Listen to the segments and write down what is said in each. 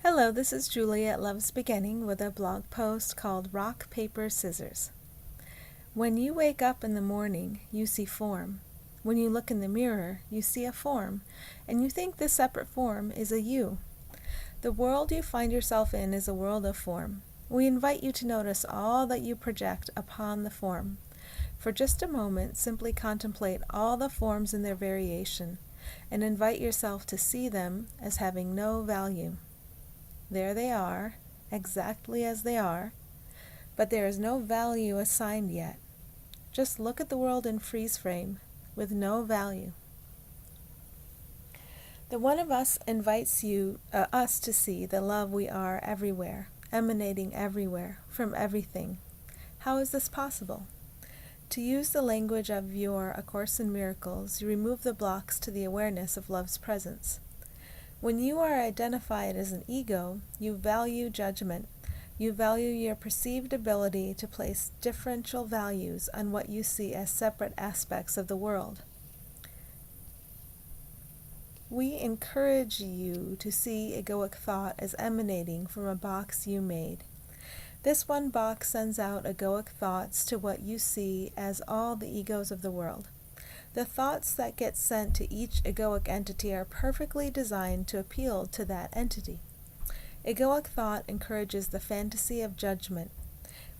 Hello, this is Julie at Love's Beginning with a blog post called Rock, Paper, Scissors. When you wake up in the morning, you see form. When you look in the mirror, you see a form, and you think this separate form is a you. The world you find yourself in is a world of form. We invite you to notice all that you project upon the form. For just a moment, simply contemplate all the forms in their variation, and invite yourself to see them as having no value. There they are, exactly as they are, but there is no value assigned yet. Just look at the world in freeze frame, with no value. The one of us invites us to see the love we are everywhere, emanating everywhere, from everything. How is this possible? To use the language of your A Course in Miracles, you remove the blocks to the awareness of love's presence. When you are identified as an ego, you value judgment. You value your perceived ability to place differential values on what you see as separate aspects of the world. We encourage you to see egoic thought as emanating from a box you made. This one box sends out egoic thoughts to what you see as all the egos of the world. The thoughts that get sent to each egoic entity are perfectly designed to appeal to that entity. Egoic thought encourages the fantasy of judgment.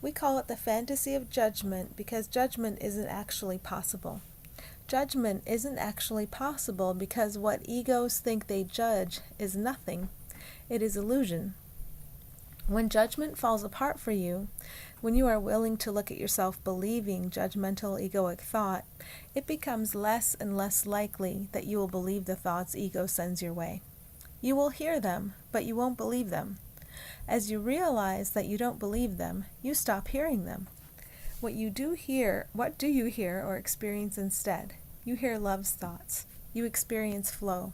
We call it the fantasy of judgment because judgment isn't actually possible. Judgment isn't actually possible because what egos think they judge is nothing. It is illusion. When judgment falls apart for you, when you are willing to look at yourself believing judgmental egoic thought, it becomes less and less likely that you will believe the thoughts ego sends your way. You will hear them, but you won't believe them. As you realize that you don't believe them, you stop hearing them. What do you hear or experience instead? You hear love's thoughts. You experience flow.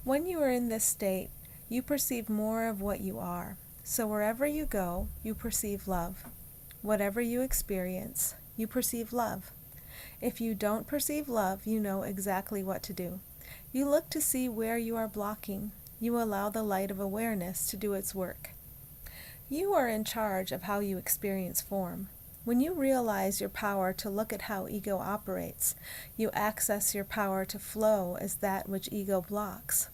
When you are in this state, you perceive more of what you are. So wherever you go, you perceive love. Whatever you experience, you perceive love. If you don't perceive love, you know exactly what to do. You look to see where you are blocking. You allow the light of awareness to do its work. You are in charge of how you experience form. When you realize your power to look at how ego operates, you access your power to flow as that which ego blocks.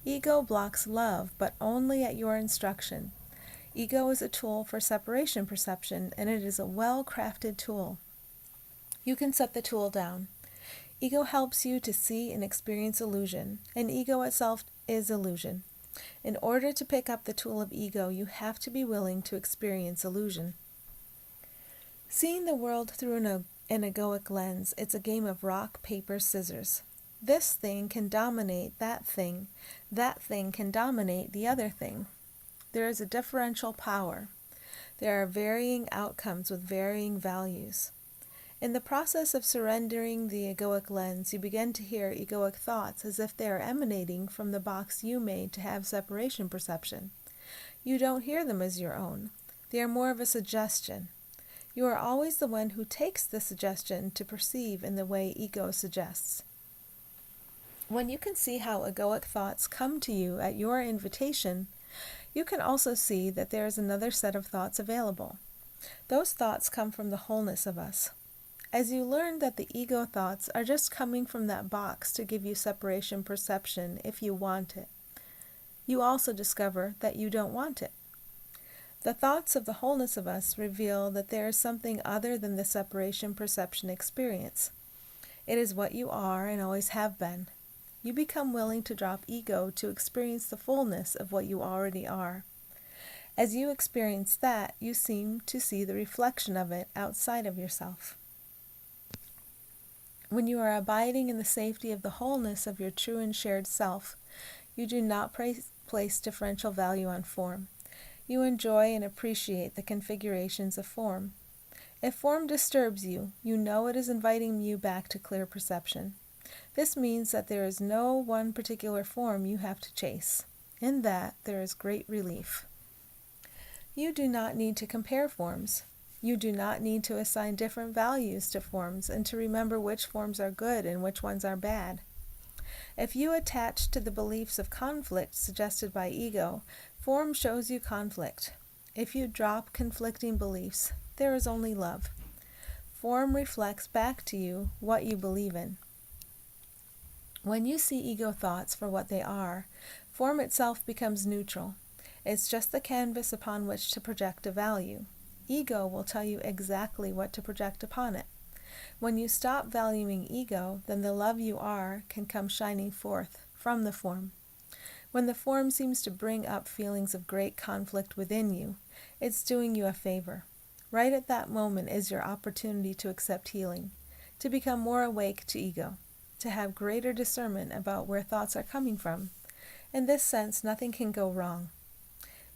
Ego blocks love, but only at your instruction. Ego is a tool for separation perception, and it is a well-crafted tool. You can set the tool down. Ego helps you to see and experience illusion, and ego itself is illusion. In order to pick up the tool of ego, you have to be willing to experience illusion. Seeing the world through an egoic lens, it's a game of rock, paper, scissors. This thing can dominate that thing can dominate the other thing. There is a differential power. There are varying outcomes with varying values. In the process of surrendering the egoic lens, you begin to hear egoic thoughts as if they are emanating from the box you made to have separation perception. You don't hear them as your own. They are more of a suggestion. You are always the one who takes the suggestion to perceive in the way ego suggests. When you can see how egoic thoughts come to you at your invitation, you can also see that there is another set of thoughts available. Those thoughts come from the wholeness of us. As you learn that the ego thoughts are just coming from that box to give you separation perception if you want it, you also discover that you don't want it. The thoughts of the wholeness of us reveal that there is something other than the separation perception experience. It is what you are and always have been. You become willing to drop ego to experience the fullness of what you already are. As you experience that, you seem to see the reflection of it outside of yourself. When you are abiding in the safety of the wholeness of your true and shared self, you do not place differential value on form. You enjoy and appreciate the configurations of form. If form disturbs you, you know it is inviting you back to clear perception. This means that there is no one particular form you have to chase. In that, there is great relief. You do not need to compare forms. You do not need to assign different values to forms and to remember which forms are good and which ones are bad. If you attach to the beliefs of conflict suggested by ego, form shows you conflict. If you drop conflicting beliefs, there is only love. Form reflects back to you what you believe in. When you see ego thoughts for what they are, form itself becomes neutral. It's just the canvas upon which to project a value. Ego will tell you exactly what to project upon it. When you stop valuing ego, then the love you are can come shining forth from the form. When the form seems to bring up feelings of great conflict within you, it's doing you a favor. Right at that moment is your opportunity to accept healing, to become more awake to ego, to have greater discernment about where thoughts are coming from. In this sense, nothing can go wrong.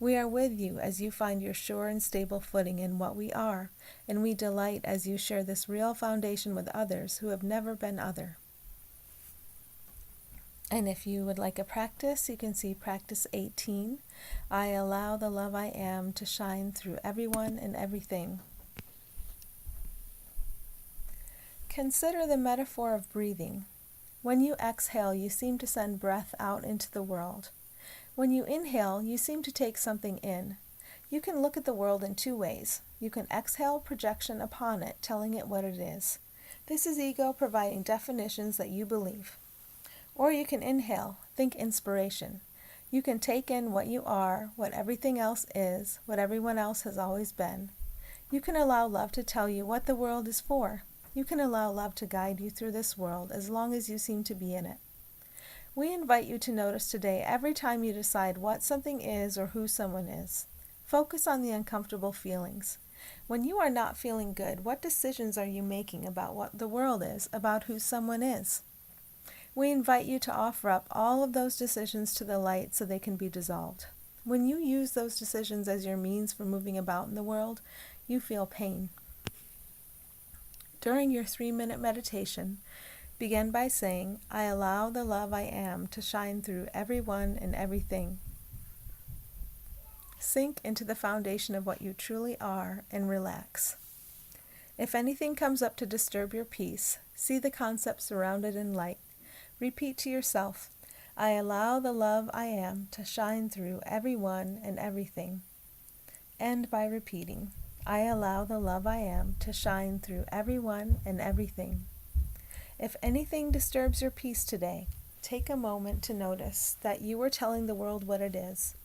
We are with you as you find your sure and stable footing in what we are, and we delight as you share this real foundation with others who have never been other. And if you would like a practice, you can see practice 18. I allow the love I am to shine through everyone and everything. Consider the metaphor of breathing. When you exhale, you seem to send breath out into the world. When you inhale, you seem to take something in. You can look at the world in two ways. You can exhale projection upon it, telling it what it is. This is ego providing definitions that you believe. Or you can inhale, think inspiration. You can take in what you are, what everything else is, what everyone else has always been. You can allow love to tell you what the world is for. You can allow love to guide you through this world as long as you seem to be in it. We invite you to notice today every time you decide what something is or who someone is. Focus on the uncomfortable feelings. When you are not feeling good, what decisions are you making about what the world is, about who someone is? We invite you to offer up all of those decisions to the light so they can be dissolved. When you use those decisions as your means for moving about in the world, you feel pain. During your 3-minute meditation, begin by saying, I allow the love I am to shine through everyone and everything. Sink into the foundation of what you truly are and relax. If anything comes up to disturb your peace, see the concept surrounded in light. Repeat to yourself, I allow the love I am to shine through everyone and everything. End by repeating, I allow the love I am to shine through everyone and everything. If anything disturbs your peace today, take a moment to notice that you are telling the world what it is.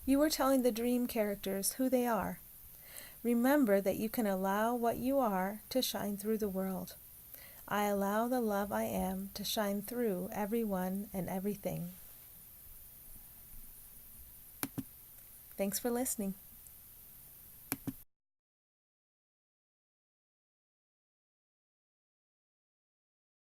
You are telling the dream characters who they are. Remember that you can allow what you are to shine through the world. I allow the love I am to shine through everyone and everything. Thanks for listening.